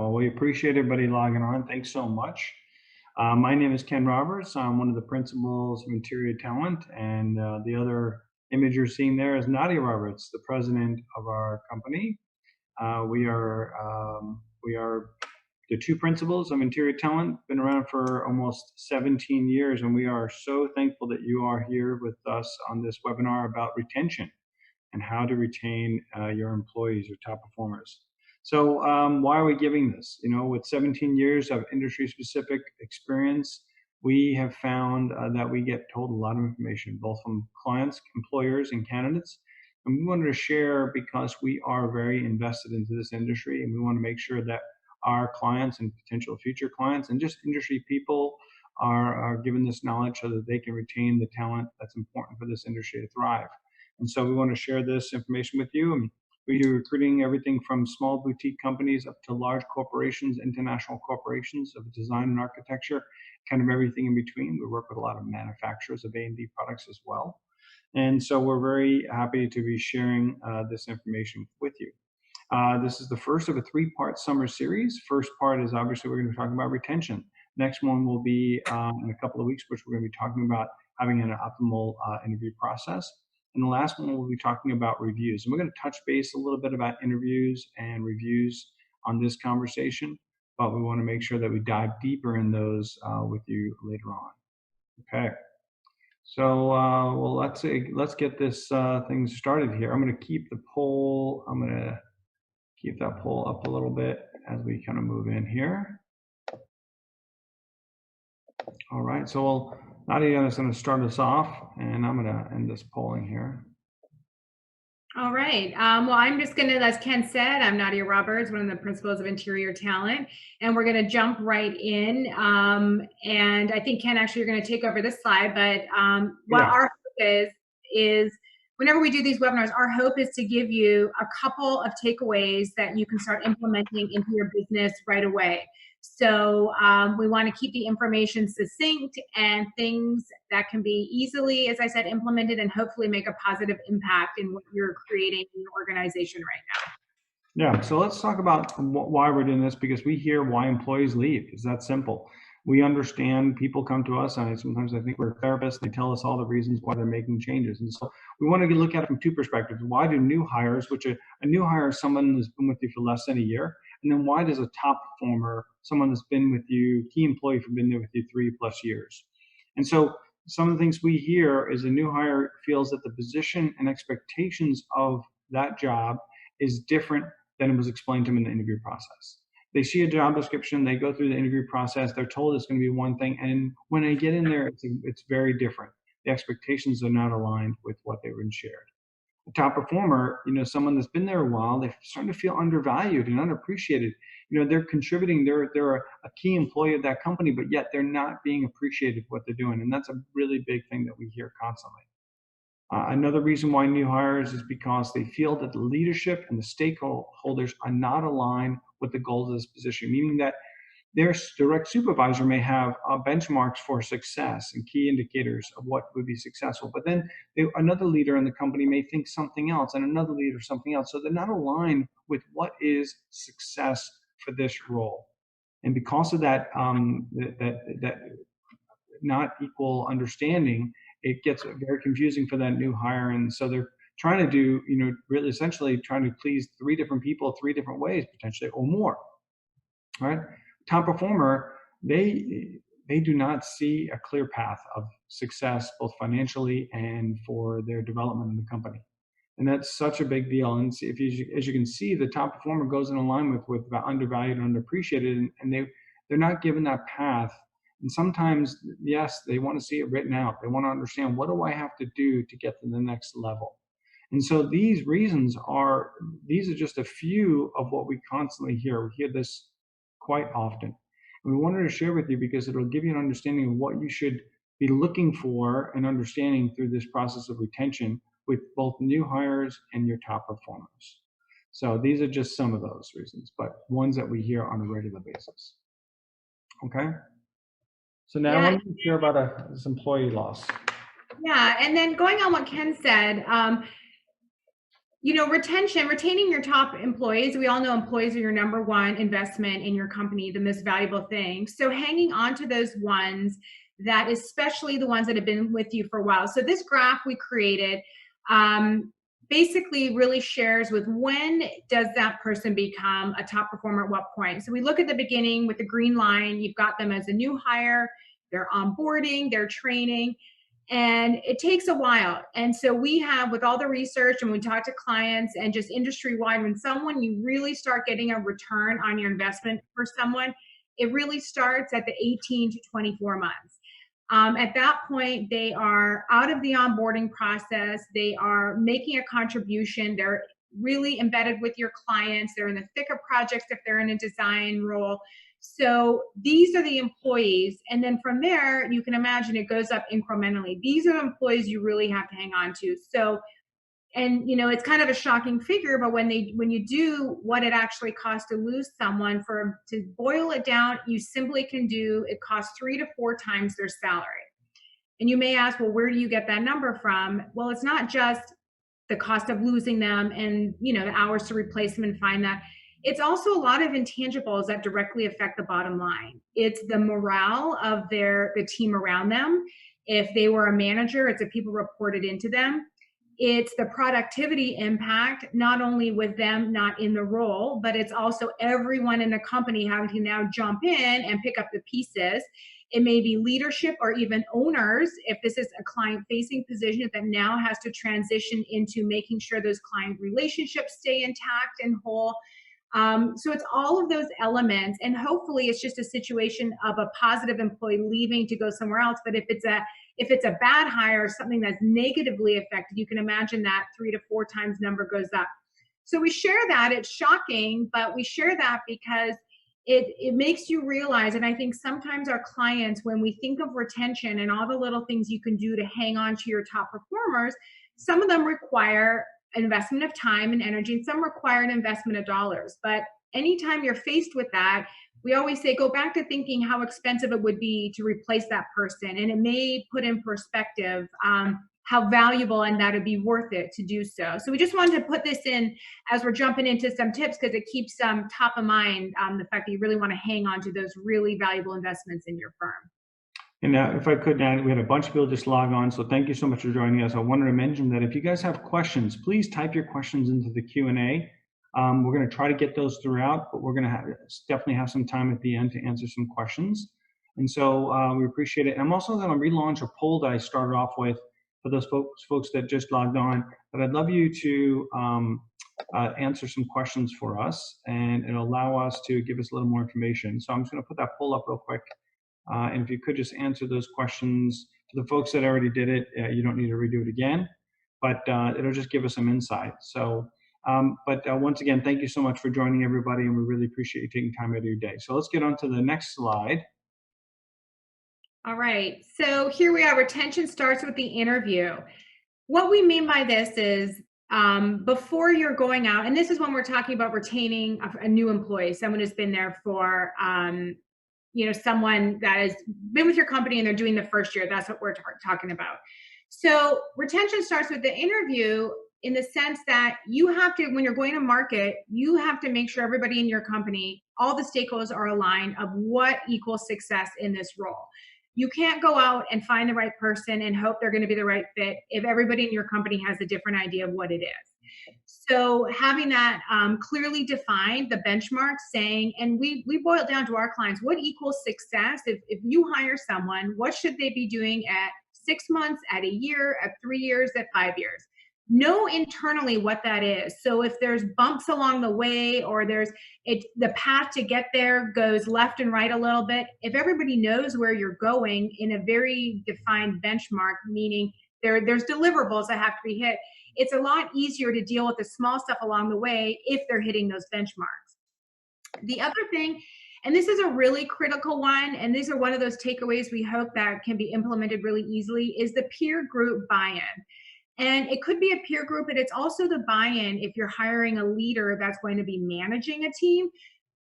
Well, we appreciate everybody logging on. Thanks so much. My name is Ken Roberts. I'm one of the principals of Interior Talent, and the other image you're seeing there is Nadia Roberts, the president of our company. We are the two principals of Interior Talent, been around for almost 17 years, and we are so thankful that you are here with us on this webinar about retention and how to retain your employees, your top performers. So why are we giving this? You know, with 17 years of industry-specific experience, we have found that we get told a lot of information, both from clients, employers, and candidates. And we wanted to share because we are very invested into this industry, and we want to make sure that our clients and potential future clients and just industry people are given this knowledge so that they can retain the talent that's important for this industry to thrive. And so we want to share this information with you. And we do recruiting everything from small boutique companies up to large corporations, international corporations of design and architecture, kind of everything in between. We work with a lot of manufacturers of A&D products as well. And so we're very happy to be sharing this information with you. This is the first of a three-part summer series. First part is obviously we're going to be talking about retention. Next one will be in a couple of weeks, which we're going to be talking about having an optimal interview process. And the last one we'll be talking about reviews. And we're going to touch base a little bit about interviews and reviews on this conversation, but we want to make sure that we dive deeper in those with you later on. Okay. So well, let's get this thing started here. I'm going to keep the poll. I'm going to keep that poll up a little bit as we kind of move in here. All right, so Nadia is going to start us off, and I'm going to end this polling here. All right. Well, I'm just going to, as Ken said, I'm Nadia Roberts, one of the principals of Interior Talent, and we're going to jump right in. And I think, Ken, actually, you're going to take over this slide. But what our hope is whenever we do these webinars, our hope is to give you a couple of takeaways that you can start implementing into your business right away. So we want to keep the information succinct and things that can be easily, as I said, implemented and hopefully make a positive impact in what you're creating in your organization right now. Yeah, so let's talk about why we're doing this, because we hear why employees leave. It's that simple. We understand people come to us, and sometimes I think we're therapists, they tell us all the reasons why they're making changes. And so we want to look at it from two perspectives. Why do new hires, which a new hire is someone who's been with you for less than a year, and then why does a top performer, someone that's been with you, key employee for been there with you 3+ years? And so some of the things we hear is a new hire feels that the position and expectations of that job is different than it was explained to them in the interview process. They see a job description, they go through the interview process, they're told it's going to be one thing, and when they get in there, it's very different. The expectations are not aligned with what they were shared. A top performer, you know, someone that's been there a while, they're starting to feel undervalued and unappreciated. You know, they're contributing, they're a key employee of that company, but yet they're not being appreciated for what they're doing, and that's a really big thing that we hear constantly. Another reason why new hires is because they feel that the leadership and the stakeholders are not aligned with the goals of this position, meaning that their direct supervisor may have benchmarks for success and key indicators of what would be successful, but then another leader in the company may think something else, and another leader something else. So they're not aligned with what is success for this role, and because of that, that not equal understanding, it gets very confusing for that new hire. And so they're trying to do, you know, really essentially trying to please 3 different people 3 different ways, potentially, or more. Right? Top performer, they do not see a clear path of success, both financially and for their development in the company. And that's such a big deal. And if you, as you can see, the top performer goes in alignment with undervalued and underappreciated, and they're not given that path. And sometimes, yes, they want to see it written out. They want to understand, what do I have to do to get to the next level? And so these are just a few of what we constantly hear. We hear this quite often. And we wanted to share with you because it'll give you an understanding of what you should be looking for and understanding through this process of retention with both new hires and your top performers. So these are just some of those reasons, but ones that we hear on a regular basis. Okay? So now I want to share about this employee loss. Yeah, and then going on what Ken said, Retaining your top employees. We all know employees are your number one investment in your company, the most valuable thing. So hanging on to those ones, that especially the ones that have been with you for a while. So this graph we created basically really shares with when does that person become a top performer at what point. So we look at the beginning with the green line, you've got them as a new hire, they're onboarding, they're training, and it takes a while. And so we have, with all the research and we talk to clients and just industry wide, when you really start getting a return on your investment for someone, it really starts at the 18 to 24 months. At that point, they are out of the onboarding process. They are making a contribution. They're really embedded with your clients. They're in the thick of projects if they're in a design role. So these are the employees. And then from there, you can imagine it goes up incrementally. These are the employees you really have to hang on to. So, and it's kind of a shocking figure, but when you do what it actually costs to lose someone, to boil it down, you simply can do, it costs 3 to 4 times their salary. And you may ask, well, where do you get that number from? Well, it's not just the cost of losing them and the hours to replace them and find that. It's also a lot of intangibles that directly affect the bottom line. It's the morale of the team around them. If they were a manager, it's the people reported into them. It's the productivity impact, not only with them not in the role, but it's also everyone in the company having to now jump in and pick up the pieces. It may be leadership or even owners, if this is a client-facing position that now has to transition into making sure those client relationships stay intact and whole. So it's all of those elements, and hopefully it's just a situation of a positive employee leaving to go somewhere else. But if it's a bad hire, something that's negatively affected, you can imagine that 3 to 4 times number goes up. So we share that. It's shocking, but we share that because it makes you realize, and I think sometimes our clients, when we think of retention and all the little things you can do to hang on to your top performers, some of them require investment of time and energy, and some require an investment of dollars. But anytime you're faced with that, we always say, go back to thinking how expensive it would be to replace that person. And it may put in perspective how valuable and that it'd be worth it to do so. So we just wanted to put this in as we're jumping into some tips, because it keeps top of mind, the fact that you really want to hang on to those really valuable investments in your firm. And if I could, Dan, we had a bunch of people just log on, so thank you so much for joining us. I wanted to mention that if you guys have questions, please type your questions into the Q&A. We're going to try to get those throughout, but we're going to definitely have some time at the end to answer some questions. And so we appreciate it. And I'm also going to relaunch a poll that I started off with for those folks that just logged on. But I'd love you to answer some questions for us, and it'll allow us to give us a little more information. So I'm just going to put that poll up real quick. And if you could just answer those questions to the folks that already did it, you don't need to redo it again, but it'll just give us some insight. So, but once again, thank you so much for joining, everybody, and we really appreciate you taking time out of your day. So let's get on to the next slide. All right, so here we are. Retention starts with the interview. What we mean by this is before you're going out, and this is when we're talking about retaining a new employee, someone who's been there for someone that has been with your company and they're doing the first year. That's what we're talking about. So retention starts with the interview, in the sense that you have to, when you're going to market, you have to make sure everybody in your company, all the stakeholders are aligned of what equals success in this role. You can't go out and find the right person and hope they're going to be the right fit if everybody in your company has a different idea of what it is. So having that clearly defined, the benchmark saying, and we boil it down to our clients, what equals success? If you hire someone, what should they be doing at 6 months, at a year, at 3 years, at 5 years? Know internally what that is. So if there's bumps along the way, or the path to get there goes left and right a little bit, if everybody knows where you're going in a very defined benchmark, meaning there's deliverables that have to be hit, it's a lot easier to deal with the small stuff along the way if they're hitting those benchmarks. The other thing, and this is a really critical one, and these are one of those takeaways we hope that can be implemented really easily, is the peer group buy-in. And it could be a peer group, but it's also the buy-in if you're hiring a leader that's going to be managing a team.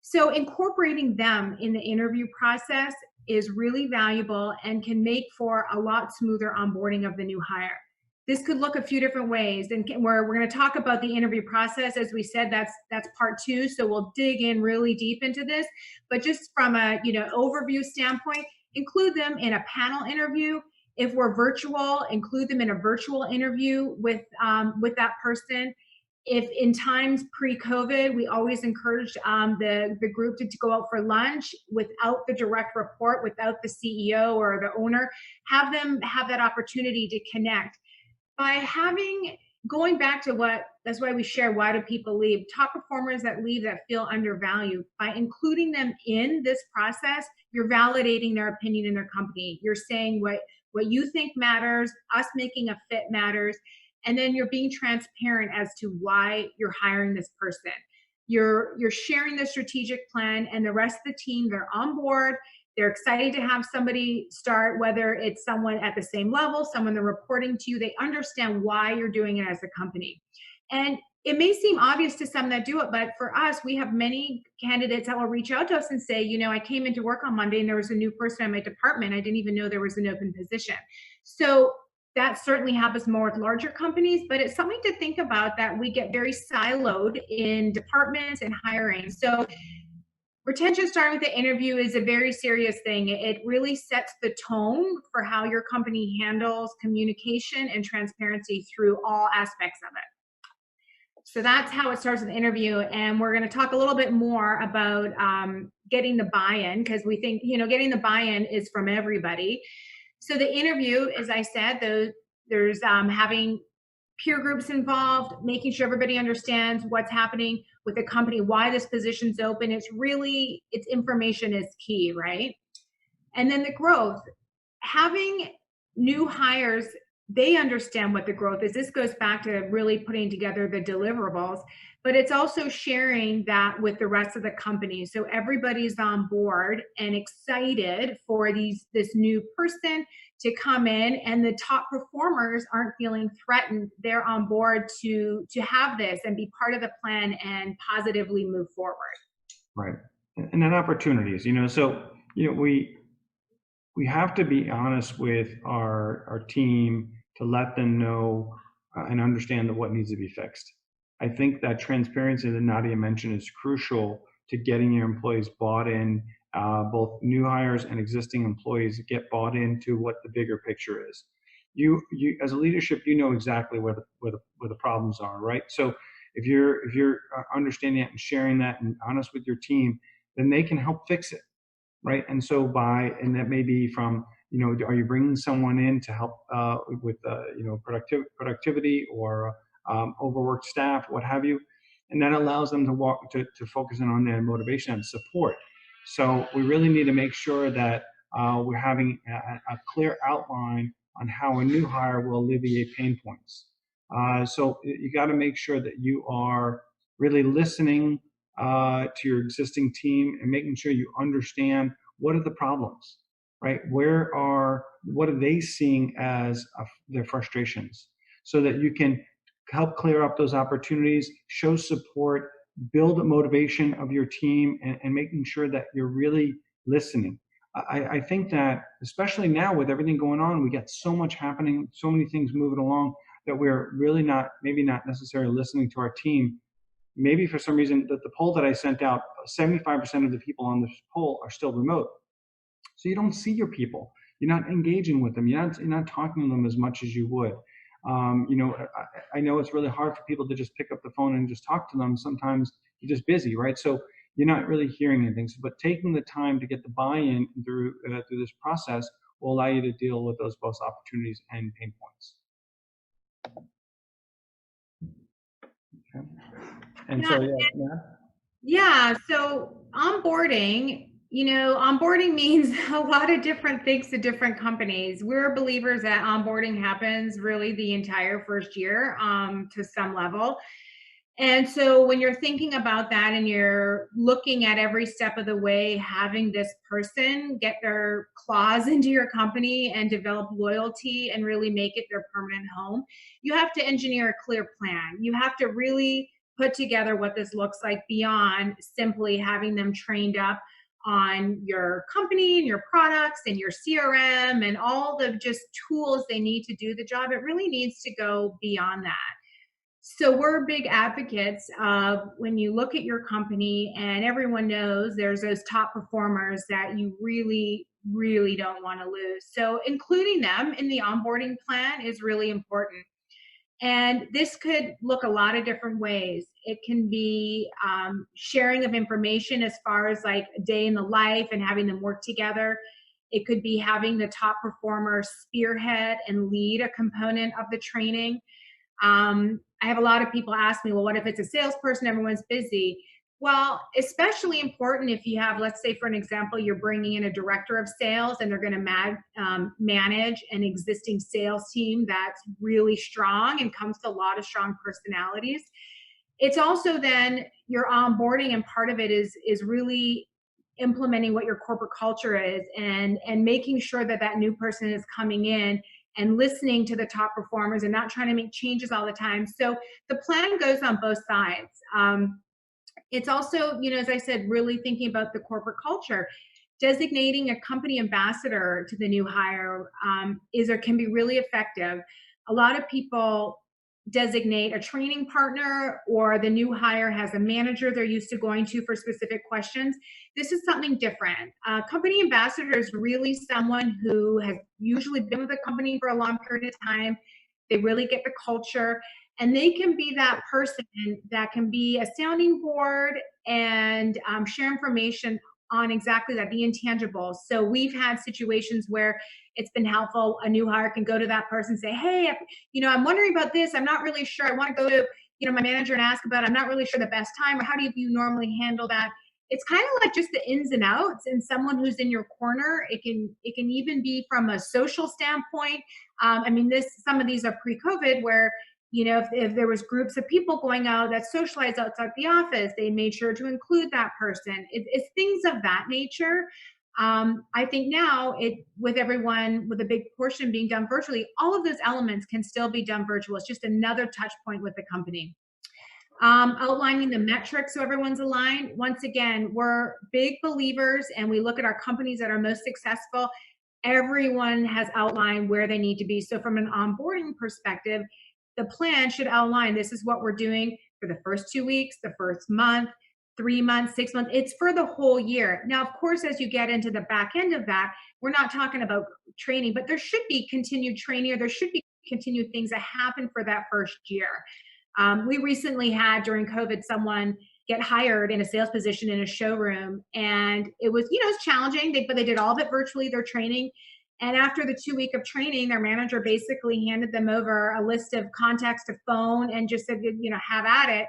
So incorporating them in the interview process is really valuable and can make for a lot smoother onboarding of the new hire. this could look a few different ways, and we're going to talk about the interview process. As we said, that's part 2, so we'll dig in really deep into this. But just from a overview standpoint, include them in a panel interview. If we're virtual, include them in a virtual interview with that person. If in times pre-COVID, we always encouraged the group to go out for lunch without the direct report, without the CEO or the owner, have them have that opportunity to connect. By going back to that's why we share, why do people leave? Top performers that leave that feel undervalued, by including them in this process, you're validating their opinion in their company. You're saying what you think matters, us making a fit matters, and then you're being transparent as to why you're hiring this person. You're sharing the strategic plan, and the rest of the team, they're on board. They're excited to have somebody start, whether it's someone at the same level, someone they're reporting to. They understand why you're doing it as a company. And it may seem obvious to some that do it, but for us, we have many candidates that will reach out to us and say, I came into work on Monday and there was a new person in my department. I didn't even know there was an open position. So that certainly happens more with larger companies, but it's something to think about, that we get very siloed in departments and hiring. So retention, starting with the interview, is a very serious thing. It really sets the tone for how your company handles communication and transparency through all aspects of it. So that's how it starts with the interview. And we're going to talk a little bit more about getting the buy-in, because we think, getting the buy-in is from everybody. So the interview, as I said, there's having peer groups involved, making sure everybody understands what's happening with the company, why this position's open. It's information is key, right? And then the growth, having new hires, they understand what the growth is. This goes back to really putting together the deliverables, but it's also sharing that with the rest of the company. So everybody's on board and excited for this new person to come in, and the top performers aren't feeling threatened. They're on board to have this and be part of the plan and positively move forward. Right. And then opportunities, so, we have to be honest with our team to let them know and understand that what needs to be fixed. I think that transparency that Nadia mentioned is crucial to getting your employees bought in. Both new hires and existing employees get bought into what the bigger picture is. You as a leadership, exactly where the problems are, right? So if you're understanding that and sharing that and honest with your team, then they can help fix it, right? And so and that may be from, are you bringing someone in to help with productivity or overworked staff, what have you, and that allows them to focus in on their motivation and support. So we really need to make sure that we're having a clear outline on how a new hire will alleviate pain points. So you got to make sure that you are really listening to your existing team and making sure you understand what are the problems, right? What are they seeing as their frustrations, so that you can help clear up those opportunities, show support, build a motivation of your team, and making sure that you're really listening. I think that especially now with everything going on, we got so much happening, so many things moving along, that we're really maybe not necessarily listening to our team. Maybe for some reason, that the poll that I sent out, 75% of the people on this poll are still remote. So you don't see your people. You're not engaging with them. You're not talking to them as much as you would. I know it's really hard for people to just pick up the phone and just talk to them. Sometimes you're just busy, right? So you're not really hearing anything. But taking the time to get the buy-in through this process will allow you to deal with those both opportunities and pain points. Okay. And so onboarding means a lot of different things to different companies. We're believers that onboarding happens really the entire first year to some level. And so when you're thinking about that and you're looking at every step of the way, having this person get their claws into your company and develop loyalty and really make it their permanent home, you have to engineer a clear plan. You have to really put together what this looks like beyond simply having them trained up on your company and your products and your CRM and all the just tools they need to do the job. It really needs to go beyond that. So we're big advocates of when you look at your company, and everyone knows there's those top performers that you really, really don't want to lose. So including them in the onboarding plan is really important. And this could look a lot of different ways. It can be sharing of information as far as like a day in the life and having them work together. It could be having the top performer spearhead and lead a component of the training. I have a lot of people ask me, well, what if it's a salesperson? Everyone's busy. Well, especially important if you have, let's say, for an example, you're bringing in a director of sales and they're going to manage an existing sales team that's really strong and comes to a lot of strong personalities. It's also then your onboarding, and part of it is really implementing what your corporate culture is, and making sure that that new person is coming in and listening to the top performers and not trying to make changes all the time. So the plan goes on both sides. It's also, as I said, really thinking about the corporate culture. Designating a company ambassador to the new hire is or can be really effective. A lot of people designate a training partner, or the new hire has a manager they're used to going to for specific questions. This is something different. Company ambassador is really someone who has usually been with the company for a long period of time. They really get the culture, and they can be that person that can be a sounding board and share information on exactly that, the intangibles. So we've had situations where it's been helpful. A new hire can go to that person and say, hey, I'm wondering about this. I'm not really sure. I want to go to, my manager and ask about it. I'm not really sure the best time, or how do you normally handle that? It's kind of like just the ins and outs, and someone who's in your corner. It can even be from a social standpoint. Some of these are pre-COVID, where if there was groups of people going out that socialize outside the office, they made sure to include that person. It's things of that nature. I think now, with everyone, with a big portion being done virtually, all of those elements can still be done virtual. It's just another touch point with the company. Outlining the metrics so everyone's aligned. Once again, we're big believers, and we look at our companies that are most successful. Everyone has outlined where they need to be. So from an onboarding perspective, the plan should outline, this is what we're doing for the first 2 weeks, the first month, 3 months, 6 months. It's for the whole year. Now, of course, as you get into the back end of that, we're not talking about training, but there should be continued training, or there should be continued things that happen for that first year. We recently had, during COVID, someone get hired in a sales position in a showroom, and it was, it's challenging, but they did all of it virtually, their training. And after the 2 week of training, their manager basically handed them over a list of contacts to phone and just said, have at it.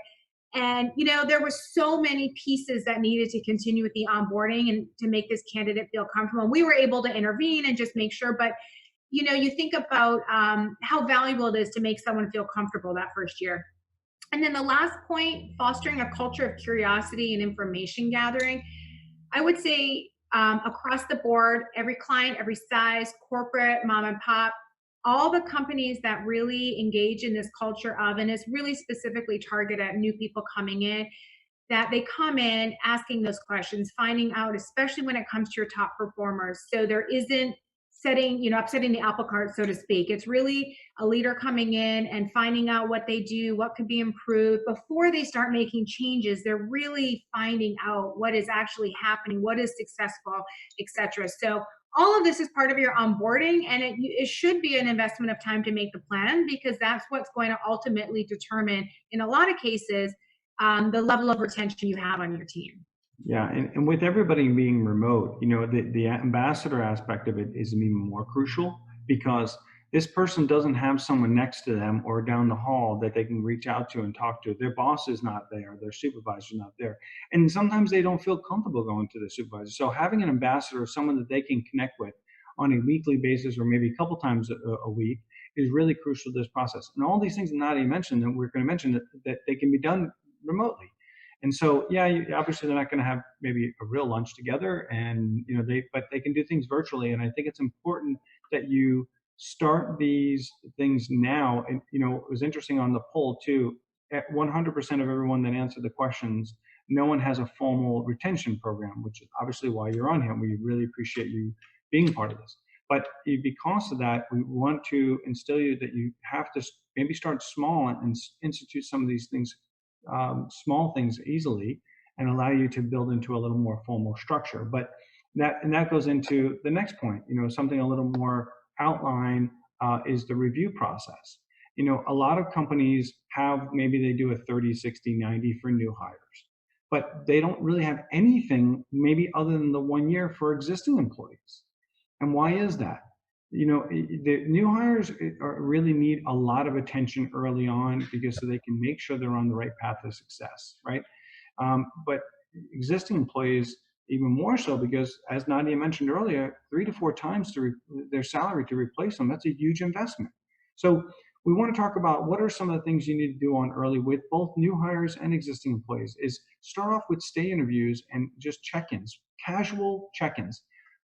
And, there were so many pieces that needed to continue with the onboarding and to make this candidate feel comfortable. And we were able to intervene and just make sure. But, you think about how valuable it is to make someone feel comfortable that first year. And then the last point, fostering a culture of curiosity and information gathering. I would say across the board, every client, every size, corporate, mom and pop, all the companies that really engage in this culture of, and is really specifically targeted at new people coming in, that they come in asking those questions, finding out, especially when it comes to your top performers. So there isn't upsetting the apple cart, so to speak. It's really a leader coming in and finding out what they do, what could be improved before they start making changes. They're really finding out what is actually happening, what is successful, etc. So all of this is part of your onboarding, and it should be an investment of time to make the plan, because that's what's going to ultimately determine, in a lot of cases, the level of retention you have on your team. Yeah, and with everybody being remote, the ambassador aspect of it is even more crucial, because this person doesn't have someone next to them or down the hall that they can reach out to and talk to. Their boss is not there, their supervisor's not there. And sometimes they don't feel comfortable going to the supervisor. So having an ambassador, someone that they can connect with on a weekly basis, or maybe a couple times a week, is really crucial to this process. And all these things that Nadia mentioned, that we're going to mention, that they can be done remotely. And so, yeah, obviously they're not going to have maybe a real lunch together, and but they can do things virtually. And I think it's important that you start these things now. And it was interesting on the poll too. At 100% of everyone that answered the questions, no one has a formal retention program, which is obviously why you're on here. We really appreciate you being part of this. But because of that, we want to instill you that you have to maybe start small and institute some of these things, small things easily, and allow you to build into a little more formal structure. But that goes into the next point. Something a little more outline is the review process. A lot of companies have, maybe they do a 30, 60, 90 for new hires, but they don't really have anything maybe other than the 1 year for existing employees. And why is that? The new hires really need a lot of attention early on, because so they can make sure they're on the right path of success, right? But existing employees even more so, because as Nadia mentioned earlier, 3 to 4 times their salary to replace them, that's a huge investment. So we want to talk about what are some of the things you need to do on early with both new hires and existing employees. Is start off with stay interviews and just check-ins, casual check-ins.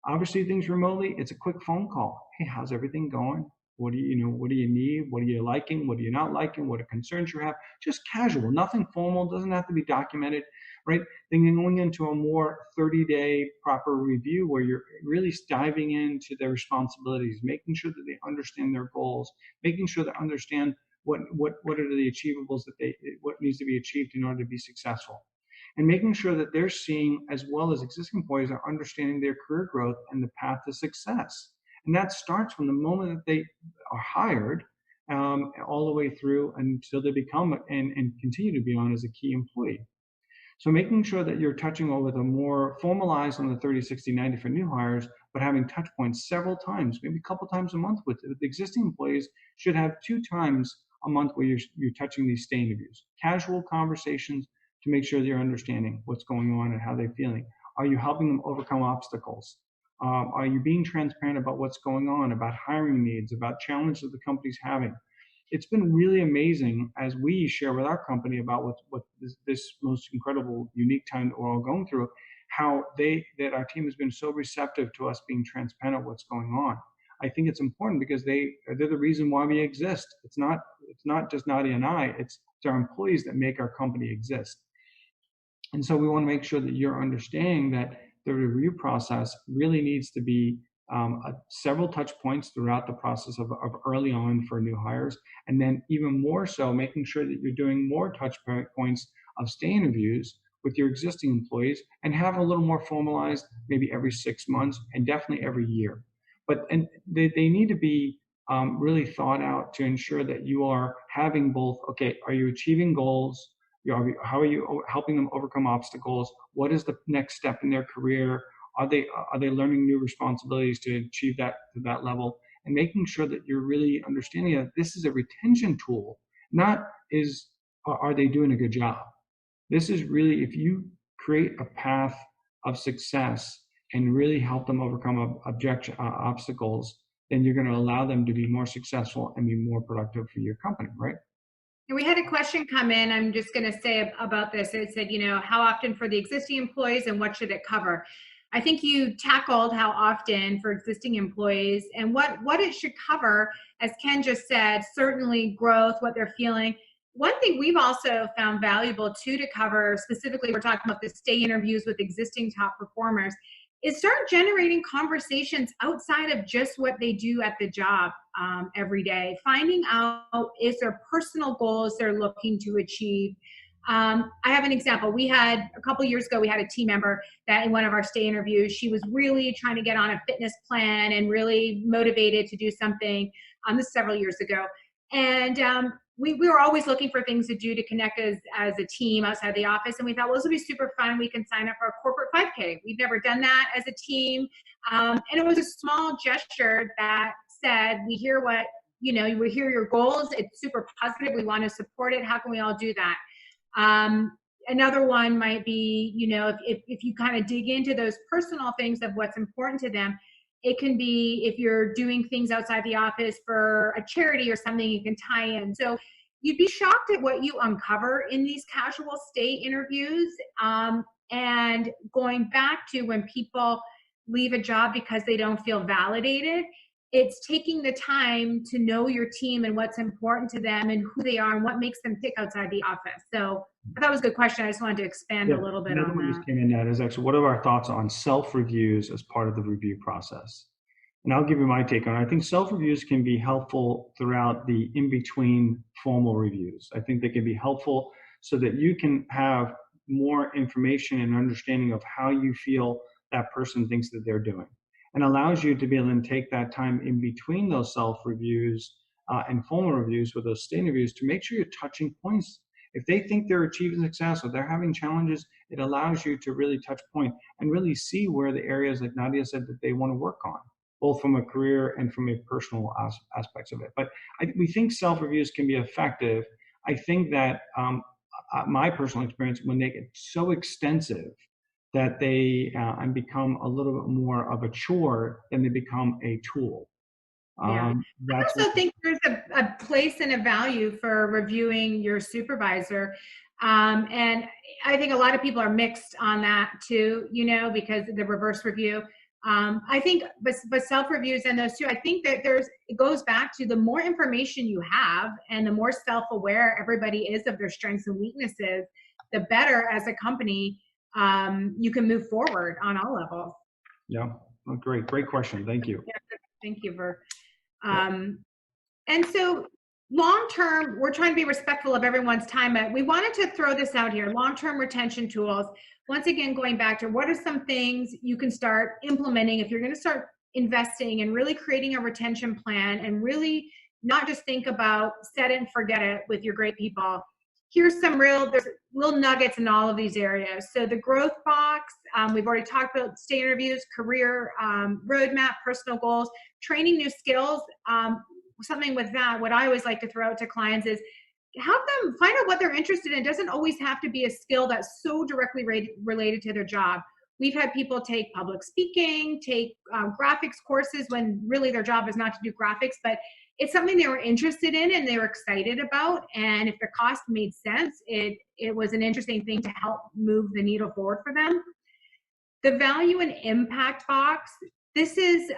Obviously, things remotely, it's a quick phone call. Hey, how's everything going? What do you need? What are you liking? What are you not liking? What are concerns you have? Just casual, nothing formal, doesn't have to be documented, right? Then going into a more 30-day proper review where you're really diving into their responsibilities, making sure that they understand their goals, making sure they understand what are the achievables what needs to be achieved in order to be successful. And making sure that they're seeing, as well as existing employees, are understanding their career growth and the path to success. And that starts from the moment that they are hired, all the way through until they become and continue to be on as a key employee. So making sure that you're touching on with a more formalized on the 30, 60, 90 for new hires, but having touch points several times, maybe a couple times a month with existing employees, should have 2 times a month where you're touching these stay interviews. Casual conversations to make sure that you're understanding what's going on and how they're feeling. Are you helping them overcome obstacles? Are you being transparent about what's going on, about hiring needs, about challenges that the company's having? It's been really amazing as we share with our company about what this most incredible, unique time that we're all going through, how that our team has been so receptive to us being transparent what's going on. I think it's important because they're the reason why we exist. It's not just Nadia and I. It's our employees that make our company exist. And so we want to make sure that you're understanding that the review process really needs to be several touch points throughout the process of early on for new hires. And then even more so, making sure that you're doing more touch points of stay interviews with your existing employees and have a little more formalized, maybe every 6 months and definitely every year. And they need to be really thought out to ensure that you are having both, okay, are you achieving goals? How are you helping them overcome obstacles? What is the next step in their career? Are they learning new responsibilities to achieve that to that level? And making sure that you're really understanding that this is a retention tool, not are they doing a good job? This is really, if you create a path of success and really help them overcome obstacles, then you're going to allow them to be more successful and be more productive for your company, right? We had a question come in. I'm just going to say about this. It said, how often for the existing employees and what should it cover? I think you tackled how often for existing employees and what it should cover, as Ken just said, certainly growth, what they're feeling. One thing we've also found valuable too to cover, specifically, we're talking about the stay interviews with existing top performers, is start generating conversations outside of just what they do at the job every day. Finding out is there personal goals they're looking to achieve. I have an example. We had a couple years ago, we had a team member that in one of our stay interviews, she was really trying to get on a fitness plan and really motivated to do something. This is several years ago. And we were always looking for things to do to connect as a team outside the office. And we thought, well, this will be super fun. We can sign up for a corporate 5K. We've never done that as a team. And it was a small gesture that said, we hear we hear your goals. It's super positive. We want to support it. How can we all do that? Another one might be, if you kind of dig into those personal things of what's important to them, it can be if you're doing things outside the office for a charity or something you can tie in. So you'd be shocked at what you uncover in these casual stay interviews. And going back to when people leave a job because they don't feel validated, it's taking the time to know your team and what's important to them and who they are and what makes them tick outside the office. So I thought it was a good question. I just wanted to expand Yeah, a little bit another on one just that. came in that is actually, what are our thoughts on self-reviews as part of the review process? And I'll give you my take on it. I think self-reviews can be helpful throughout the in-between formal reviews. I think they can be helpful so that you can have more information and understanding of how you feel that person thinks that they're doing, and allows you to be able to take that time in between those self-reviews and formal reviews with those state reviews to make sure you're touching points. If they think they're achieving success or they're having challenges, it allows you to really touch point and really see where the areas, like Nadia said, that they want to work on, both from a career and from a personal aspects of it. But we think self-reviews can be effective. I think that my personal experience, when they get so extensive that they and become a little bit more of a chore, then they become a tool. Yeah. I That's also think there's a place and a value for reviewing your supervisor. And I think a lot of people are mixed on that too, because of the reverse review. I think, but self-reviews and those two, I think that it goes back to the more information you have and the more self-aware everybody is of their strengths and weaknesses, the better as a company you can move forward on all levels. Yeah, oh, great question. Thank you. Yeah, thank you for Yeah. and so long term, we're trying to be respectful of everyone's time, but we wanted to throw this out here, long-term retention tools. Once again, going back to what are some things you can start implementing if you're going to start investing and really creating a retention plan and really not just think about set it and forget it with your great people. There's little nuggets in all of these areas. So the growth box, we've already talked about state interviews, career roadmap, personal goals, training new skills. Something with that, what I always like to throw out to clients is have them find out what they're interested in. It doesn't always have to be a skill that's so directly related to their job. We've had people take public speaking, take graphics courses when really their job is not to do graphics, but it's something they were interested in and they were excited about. And if the cost made sense, it was an interesting thing to help move the needle forward for them. The value and impact box, this is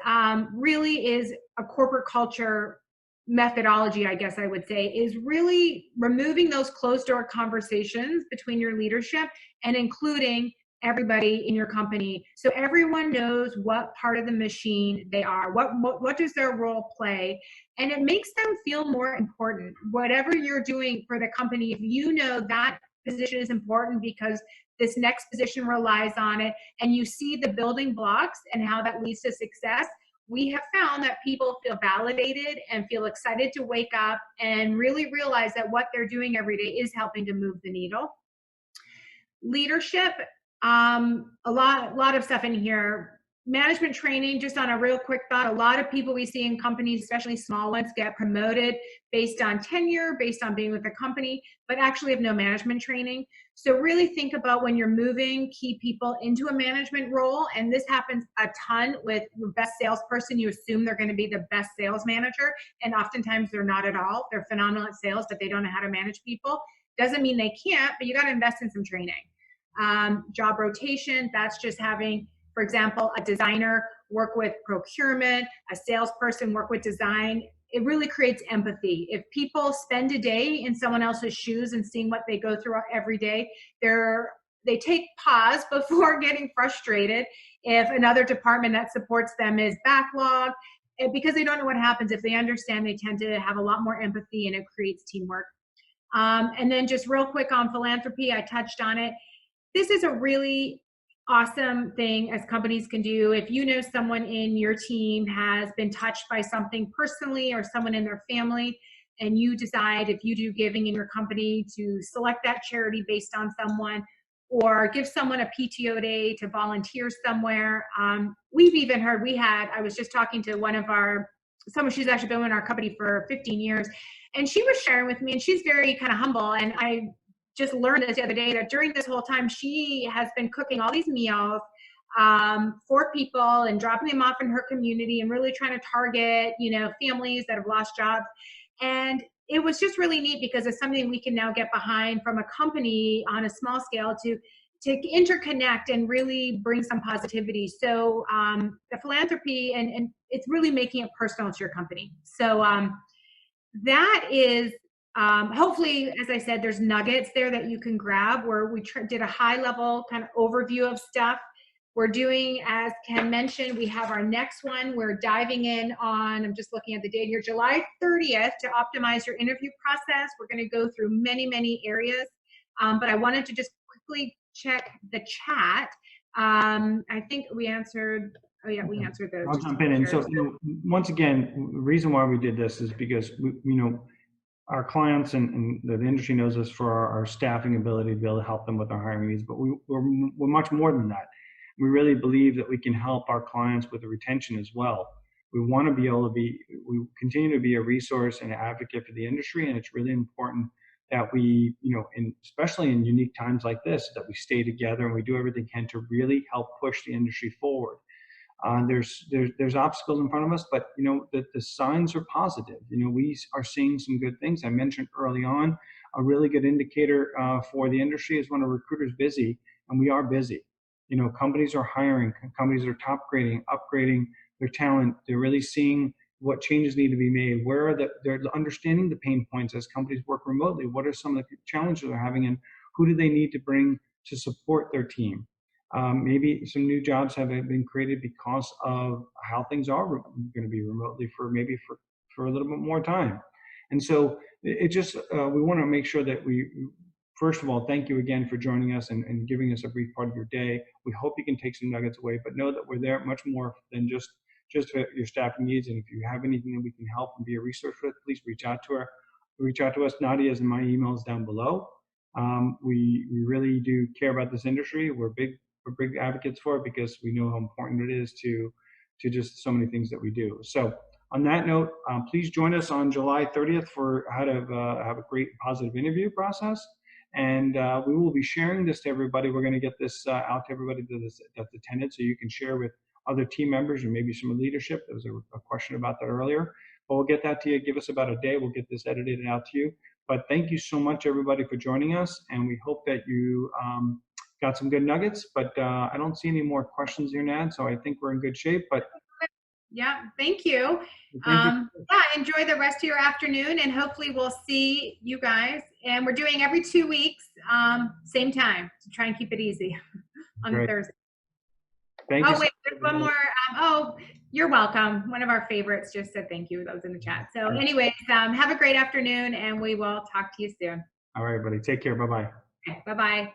really is a corporate culture methodology, I guess I would say, is really removing those closed door conversations between your leadership and including everybody in your company, so everyone knows what part of the machine they are, what does their role play, and it makes them feel more important. Whatever you're doing for the company, if you know that position is important because this next position relies on it, and you see the building blocks and how that leads to success, we have found that people feel validated and feel excited to wake up and really realize that what they're doing every day is helping to move the needle. Leadership, a lot of stuff in here. Management training, just on a real quick thought, a lot of people we see in companies, especially small ones, get promoted based on tenure, based on being with the company, but actually have no management training. So really think about when you're moving key people into a management role, and this happens a ton with the best salesperson. You assume they're going to be the best sales manager, and oftentimes they're not at all. They're phenomenal at sales, but they don't know how to manage people. Doesn't mean they can't, but you got to invest in some training. Job rotation, that's just having, for example, a designer work with procurement, a salesperson work with design. It really creates empathy. If people spend a day in someone else's shoes and seeing what they go through every day, they take pause before getting frustrated if another department that supports them is backlogged, because they don't know what happens. If they understand, they tend to have a lot more empathy, and it creates teamwork. And then just real quick on philanthropy, I touched on it. This is a really awesome thing as companies can do. If you know someone in your team has been touched by something personally or someone in their family, and you decide, if you do giving in your company, to select that charity based on someone, or give someone a PTO day to volunteer somewhere. We've even heard, I was just talking to someone, she's actually been in our company for 15 years, and she was sharing with me, and she's very kind of humble, and I just learned this the other day, that during this whole time she has been cooking all these meals for people and dropping them off in her community and really trying to target, families that have lost jobs. And it was just really neat because it's something we can now get behind from a company on a small scale to interconnect and really bring some positivity. So the philanthropy, and it's really making it personal to your company. So that is Hopefully, as I said, there's nuggets there that you can grab where we did a high level kind of overview of stuff. We're doing, as Ken mentioned, we have our next one. We're diving in on, I'm just looking at the date here, July 30th to optimize your interview process. We're going to go through many, many areas. But I wanted to just quickly check the chat. I think we answered, oh yeah, we answered those. I'll jump in. And so, once again, the reason why we did this is because, our clients and the industry knows us for our staffing ability to be able to help them with their hiring needs, but we're much more than that. We really believe that we can help our clients with the retention as well. We want to be able to we continue to be a resource and an advocate for the industry, and it's really important that we, especially in unique times like this, that we stay together and we do everything we can to really help push the industry forward. There's obstacles in front of us, but the signs are positive. We are seeing some good things. I mentioned early on, a really good indicator for the industry is when a recruiter's busy, and we are busy. Companies are hiring, companies are top grading, upgrading their talent. They're really seeing what changes need to be made. They're understanding the pain points as companies work remotely. What are some of the challenges they're having, and who do they need to bring to support their team? Maybe some new jobs have been created because of how things are going to be remotely for a little bit more time. And so it just, we want to make sure that first of all, thank you again for joining us and giving us a brief part of your day. We hope you can take some nuggets away, but know that we're there much more than just your staffing needs. And if you have anything that we can help and be a resource with, please reach out to us. Nadia's and my emails down below. We really do care about this industry. We're big advocates for it because we know how important it is to just so many things that we do. So on that note, please join us on July 30th for how to have a great positive interview process. And we will be sharing this to everybody. We're going to get this out to everybody that's attended, so you can share with other team members and maybe some leadership. There was a question about that earlier. But we'll get that to you. Give us about a day. We'll get this edited out to you. But thank you so much, everybody, for joining us. And we hope that you got some good nuggets. But I don't see any more questions here, Nad. So I think we're in good shape. But yeah, thank you. Yeah, enjoy the rest of your afternoon, and hopefully we'll see you guys. And we're doing every 2 weeks, same time, to try and keep it easy on Thursday. Thank you. Oh, wait, there's one more. Oh, you're welcome. One of our favorites just said thank you. That was in the chat. So anyways, have a great afternoon, and we will talk to you soon. All right, buddy. Take care. Bye-bye. Okay, bye-bye.